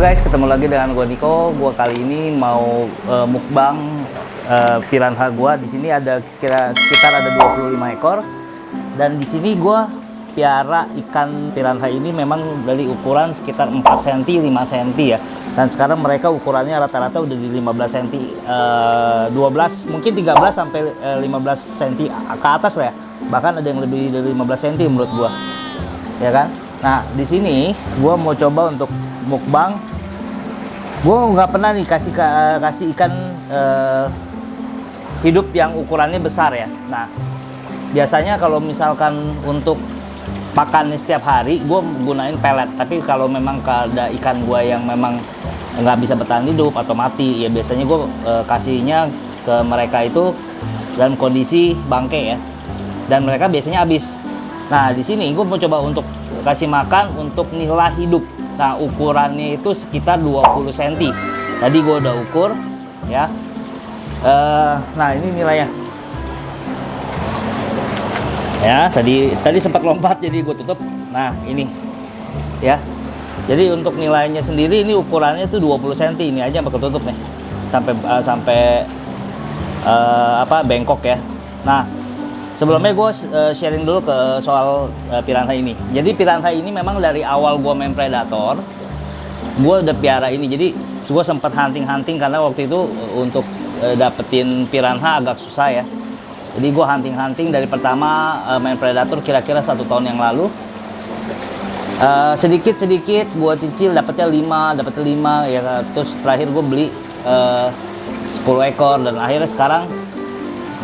Guys, ketemu lagi dengan gua Niko. Gua kali ini mau mukbang piranha gua. Di sini ada sekitar ada 25 ekor. Dan di sini gua piara ikan piranha ini memang dari ukuran sekitar 4 cm, 5 cm ya. Dan sekarang mereka ukurannya rata-rata udah di 15 cm, 12, mungkin 13 sampai 15 cm ke atas lah ya. Bahkan ada yang lebih dari 15 cm menurut gua. Ya kan? Nah, di sini gua mau coba untuk mukbang. Gue nggak pernah nih kasih ikan hidup yang ukurannya besar ya. Nah, biasanya kalau misalkan untuk pakan setiap hari gue gunain pelet. Tapi kalau memang ada ikan gue yang memang nggak bisa bertahan hidup atau mati, ya biasanya gue kasihnya ke mereka itu dalam kondisi bangke ya. Dan mereka biasanya habis. Nah, di sini gue mau coba untuk kasih makan untuk nila hidup. Nah, ukurannya itu sekitar 20 cm. Tadi gue udah ukur ya. Nah, ini nilainya. Ya, tadi sempat lompat jadi gue tutup. Nah, ini. Ya. Jadi untuk nilainya sendiri ini ukurannya itu 20 cm. Ini aja bakal tutup nih. Sampai bengkok ya. Nah, sebelumnya gue sharing dulu ke soal piranha ini. Jadi piranha ini memang dari awal gue main predator, gue udah piara ini. Jadi gue sempat hunting karena waktu itu untuk dapetin piranha agak susah ya. Jadi gue hunting dari pertama main predator kira-kira 1 tahun yang lalu. Sedikit gue cicil dapetnya 5 ya. Terus terakhir gue beli 10 ekor dan akhirnya sekarang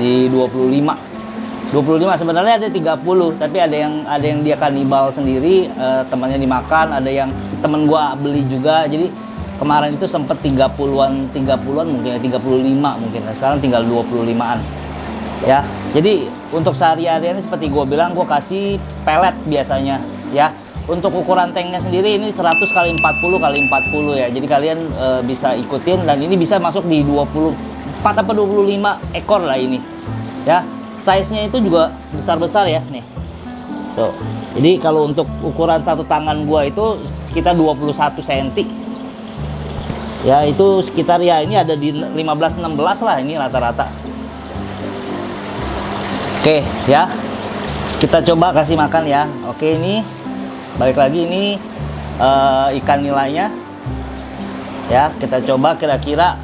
di 25 sebenarnya ada 30, tapi ada yang dia kanibal sendiri, temannya dimakan, ada yang temen gua beli juga. Jadi kemarin itu sempet 30-an mungkin ya, 35 mungkin. Nah, sekarang tinggal 25-an. Ya. Jadi untuk sehari-harian seperti gua bilang, gua kasih pelet biasanya ya. Untuk ukuran tanknya sendiri ini 100 x 40 x 40 ya. Jadi kalian bisa ikutin dan ini bisa masuk di 24 atau 25 ekor lah ini. Ya. Size-nya itu juga besar-besar ya nih. Tuh. Jadi kalau untuk ukuran satu tangan gua itu sekitar 21 cm. Ya, itu sekitar ya ini ada di 15-16 lah ini rata-rata. Oke, ya. Kita coba kasih makan ya. Oke, ini balik lagi ini ikan nilainya. Ya, kita coba kira-kira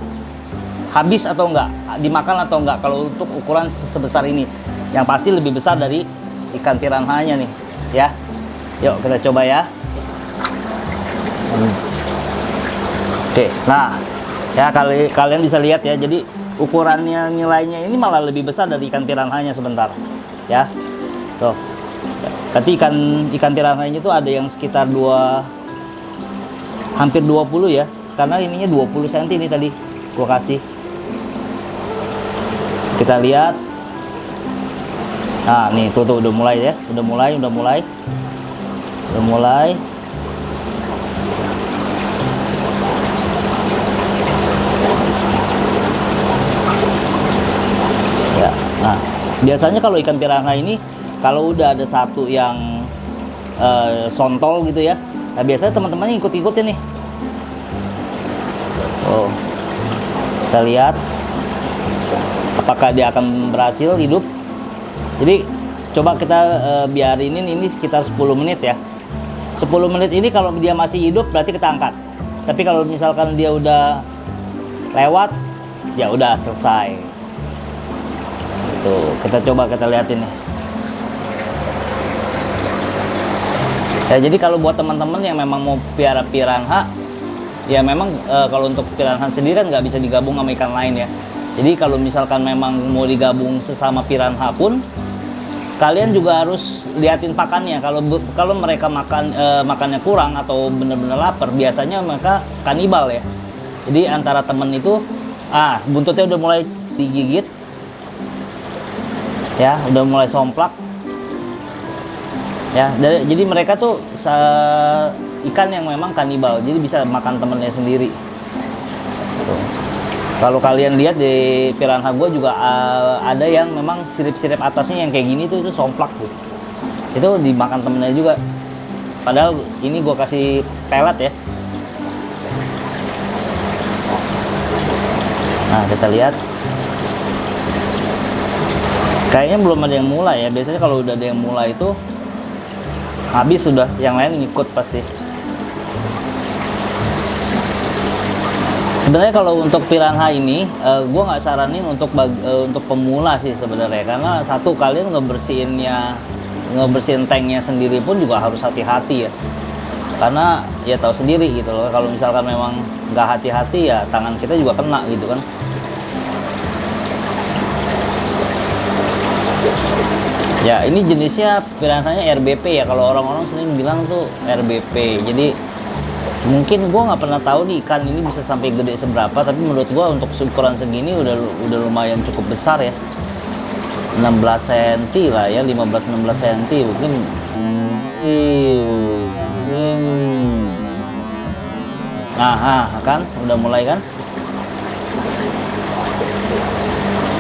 habis atau enggak, dimakan atau enggak kalau untuk ukuran sebesar ini. Yang pasti lebih besar dari ikan piranhanya nih ya. Yuk kita coba ya. Oke, nah ya kalian bisa lihat ya. Jadi ukurannya nilainya ini malah lebih besar dari ikan piranhanya sebentar ya. Tuh. Tapi ikan piranhanya itu ada yang sekitar hampir 20 ya. Karena ininya 20 cm ini tadi gua kasih. Kita lihat. Nah, nih tuh udah mulai ya. Udah mulai. Ya. Nah, biasanya kalau ikan piranha ini kalau udah ada satu yang sontol gitu ya. Nah, biasanya teman-temannya ikut-ikutin nih. Oh. Kita lihat apakah dia akan berhasil hidup. Jadi coba kita biarinin ini sekitar 10 menit ya. 10 menit ini kalau dia masih hidup berarti kita angkat. Tapi kalau misalkan dia udah lewat, ya udah selesai. Tuh, kita coba kita liatin nih. Ya, jadi kalau buat teman-teman yang memang mau piara piranha, ya memang kalau untuk piranha sendiri kan nggak bisa digabung sama ikan lain ya. Jadi kalau misalkan memang mau digabung sesama piranha pun, kalian juga harus liatin pakannya. Kalau mereka makannya kurang atau benar-benar lapar, biasanya mereka kanibal ya. Jadi antara temen itu, buntutnya udah mulai digigit, ya, udah mulai somplak, ya. Jadi mereka tuh ikan yang memang kanibal, jadi bisa makan temennya sendiri. Tuh. Kalau kalian lihat di piranha gue juga ada yang memang sirip-sirip atasnya yang kayak gini tuh itu somplak tuh. Itu dimakan temennya juga. Padahal ini gue kasih pelet ya. Nah, kita lihat. Kayaknya belum ada yang mulai ya. Biasanya kalau udah ada yang mulai itu habis sudah, yang lain ngikut pasti. Sebenarnya kalau untuk piranha ini, gue nggak saranin untuk pemula sih sebenarnya, karena satu, kalian ngebersihin tanknya sendiri pun juga harus hati-hati ya, karena ya tahu sendiri gitu loh, kalau misalkan memang nggak hati-hati ya tangan kita juga kena gitu kan. Ya ini jenisnya piranhanya RBP ya, kalau orang-orang sering bilang tuh RBP. Jadi mungkin gue nggak pernah tahu nih ikan ini bisa sampai gede seberapa, tapi menurut gue untuk ukuran segini udah lumayan cukup besar ya, 16 cm lah ya, 15-16 cm mungkin. Nah kan udah mulai kan,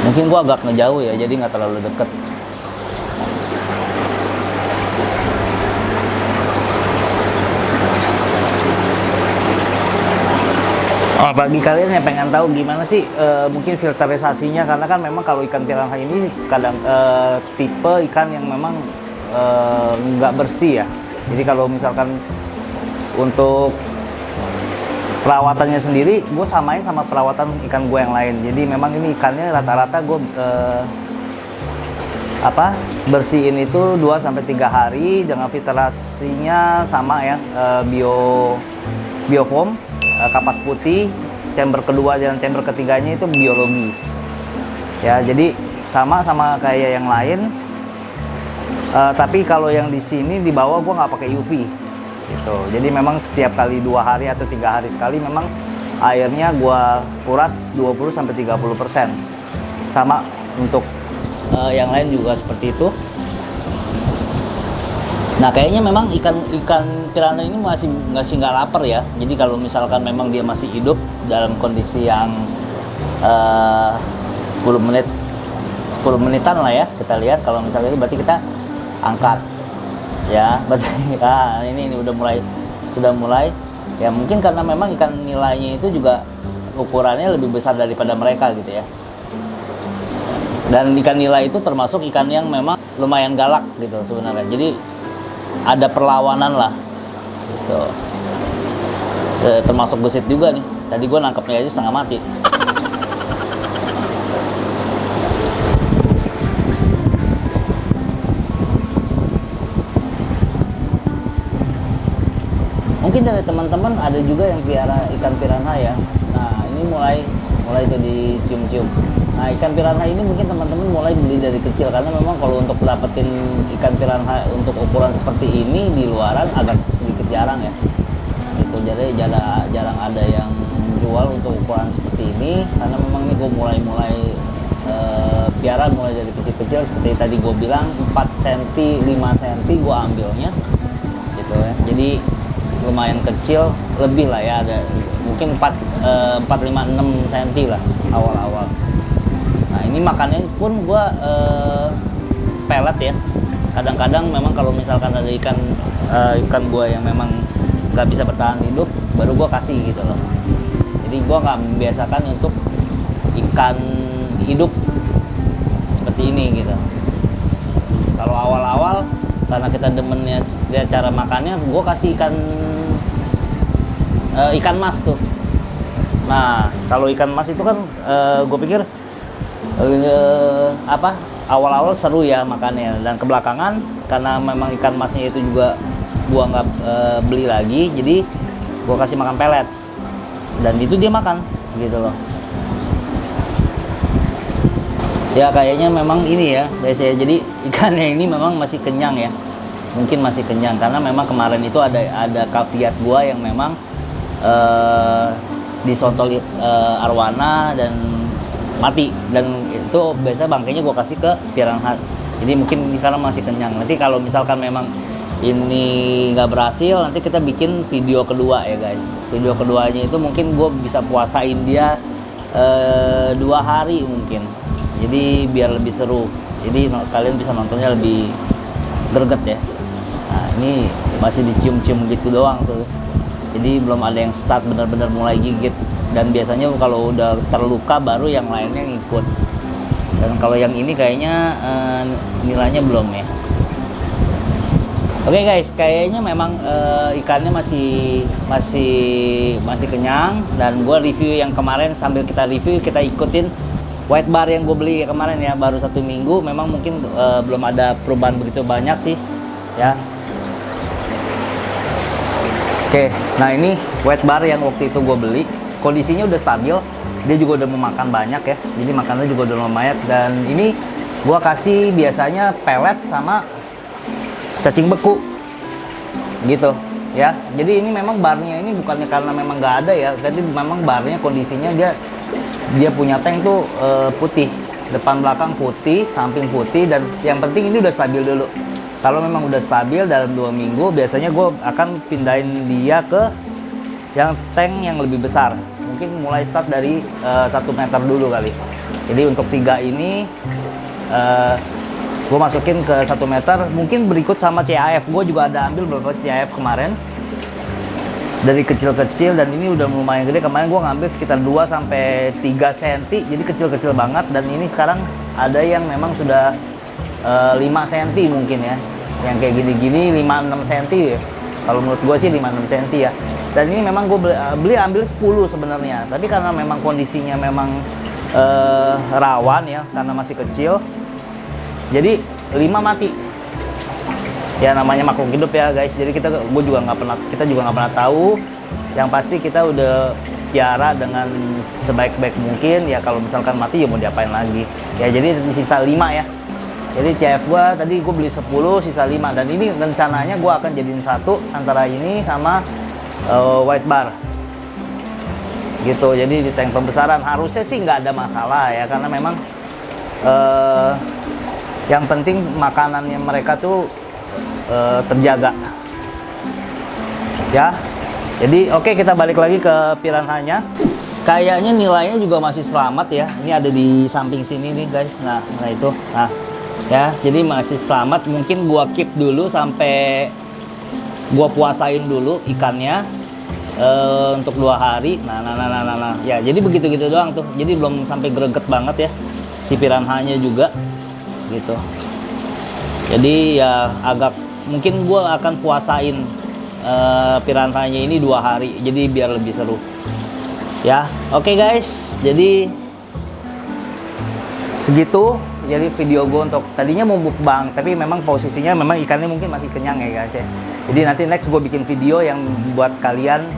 mungkin gue agak ngejauh ya, jadi nggak terlalu deket. Oh, bagi kalian yang pengen tahu gimana sih mungkin filterisasinya, karena kan memang kalau ikan piranha ini kadang tipe ikan yang memang nggak bersih ya. Jadi kalau misalkan untuk perawatannya sendiri, gue samain sama perawatan ikan gue yang lain. Jadi memang ini ikannya rata-rata gue bersihin itu 2-3 hari dengan filtrasinya sama ya, biofoam, kapas putih, chamber kedua dan chamber ketiganya itu biologi ya, jadi sama kayak yang lain. Tapi kalau yang di sini di bawah gua nggak pakai UV gitu, jadi memang setiap kali 2 hari atau 3 hari sekali memang airnya gua kuras 20-30%. Sama untuk yang lain juga seperti itu. Nah kayaknya memang ikan piranha ini masih nggak lapar ya. Jadi kalau misalkan memang dia masih hidup dalam kondisi yang 10 menitan lah ya, kita lihat. Kalau misalnya itu berarti kita angkat ya, berarti ini sudah mulai ya, mungkin karena memang ikan nilainya itu juga ukurannya lebih besar daripada mereka gitu ya. Dan ikan nilai itu termasuk ikan yang memang lumayan galak gitu sebenarnya. Jadi ada perlawanan lah gitu. Termasuk gesit juga nih. Tadi gue nangkepnya aja setengah mati. Mungkin dari teman-teman ada juga yang piara ikan piranha ya. Nah ini mulai tuh dicium-cium. Nah ikan piranha ini mungkin teman-teman mulai beli dari kecil, karena memang kalau untuk dapetin ikan piranha untuk ukuran seperti ini di luaran agak sedikit jarang ya gitu. Jadi jarang ada yang jual untuk ukuran seperti ini, karena memang ini gue mulai piara mulai dari kecil-kecil seperti tadi gue bilang, 4 cm 5 cm gue ambilnya gitu ya. Jadi lumayan kecil, lebih lah ya, ada mungkin 4, 5, 6 cm lah awal-awal. Nah ini makannya pun gue pelet ya. Kadang-kadang memang kalau misalkan ada ikan gue yang memang nggak bisa bertahan hidup, baru gue kasih gitu loh. Jadi gue nggak membiasakan untuk ikan hidup seperti ini gitu. Kalau awal-awal karena kita demennya dia cara makannya, gue kasih ikan mas tuh. Nah kalau ikan mas itu kan gue pikir awal-awal seru ya makannya, dan kebelakangan karena memang ikan masnya itu juga gua nggak beli lagi, jadi gua kasih makan pelet dan itu dia makan gitu loh. Ya kayaknya memang ini ya biasanya, jadi ikannya ini memang masih kenyang ya, mungkin masih kenyang karena memang kemarin itu ada kaviat gua yang memang disontol arwana dan mati, dan itu biasa bangkainya gue kasih ke piranha. Jadi mungkin sekarang masih kenyang. Nanti kalau misalkan memang ini nggak berhasil, nanti kita bikin video kedua ya guys. Video keduanya itu mungkin gue bisa puasain dia 2 hari mungkin. Jadi biar lebih seru. Jadi kalian bisa nontonnya lebih greget ya. Nah ini masih dicium-cium gitu doang tuh. Jadi belum ada yang start benar-benar mulai gigit. Dan biasanya kalau udah terluka baru yang lainnya ngikut. Dan kalau yang ini kayaknya nilainya belum ya. Oke guys, kayaknya memang ikannya masih kenyang. Dan gue review yang kemarin, sambil kita review kita ikutin white bar yang gue beli kemarin ya, baru 1 minggu. Memang mungkin belum ada perubahan begitu banyak sih ya. Oke, nah ini white bar yang waktu itu gue beli, kondisinya udah stabil, dia juga udah memakan banyak ya, jadi makannya juga udah lumayan. Dan ini gue kasih biasanya pelet sama cacing beku gitu ya. Jadi ini memang barnya ini bukannya karena memang nggak ada ya, jadi memang barnya kondisinya dia punya tank tuh putih, depan belakang putih, samping putih, dan yang penting ini udah stabil dulu. Kalau memang udah stabil dalam 2 minggu, biasanya gue akan pindahin dia ke yang tank yang lebih besar. Mungkin mulai start dari 1 meter dulu kali. Jadi untuk 3 ini gue masukin ke 1 meter. Mungkin berikut sama CAF. Gue juga ada ambil beberapa CAF kemarin. Dari kecil-kecil, dan ini udah lumayan gede. Kemarin gue ngambil sekitar 2-3 cm. Jadi kecil-kecil banget. Dan ini sekarang ada yang memang sudah 5 cm mungkin ya. Yang kayak gini-gini 5-6 cm ya. Kalau menurut gue sih 5-6 cm ya. Dan ini memang gue ambil 10 sebenarnya. Tapi karena memang kondisinya memang rawan ya, karena masih kecil. Jadi 5 mati. Ya namanya makhluk hidup ya guys. Jadi kita juga nggak pernah tahu. Yang pasti kita udah piara dengan sebaik-baik mungkin ya. Kalau misalkan mati ya mau diapain lagi. Ya jadi sisa 5 ya. Jadi CF gua tadi gue beli 10, sisa 5. Dan ini rencananya gua akan jadiin satu antara ini sama white bar gitu. Jadi di tank pembesaran harusnya sih nggak ada masalah ya, karena memang yang penting makanannya mereka tuh terjaga ya. Jadi oke, kita balik lagi ke piranhanya. Kayaknya nilainya juga masih selamat ya. Ini ada di samping sini nih guys. Nah itu ya, jadi masih selamat. Mungkin gua keep dulu sampai gua puasain dulu ikannya untuk 2 hari. Nah ya, jadi begitu doang tuh. Jadi belum sampai greget banget ya si piranhanya juga gitu. Jadi ya agak mungkin gua akan puasain piranhanya ini 2 hari, jadi biar lebih seru ya. Oke guys, jadi segitu. Jadi video gue untuk tadinya mau mukbang, tapi memang posisinya memang ikannya mungkin masih kenyang ya guys ya. Jadi nanti next gue bikin video yang buat kalian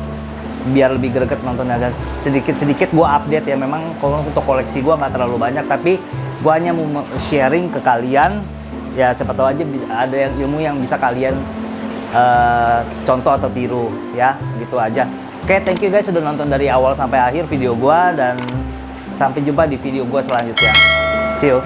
biar lebih greget nontonnya guys. Sedikit gue update ya. Memang kalau untuk koleksi gue nggak terlalu banyak, tapi gue hanya mau sharing ke kalian ya. Siapa tahu aja ada yang ilmu yang bisa kalian contoh atau tiru ya, gitu aja. Oke, thank you guys sudah nonton dari awal sampai akhir video gue, dan sampai jumpa di video gue selanjutnya. See you.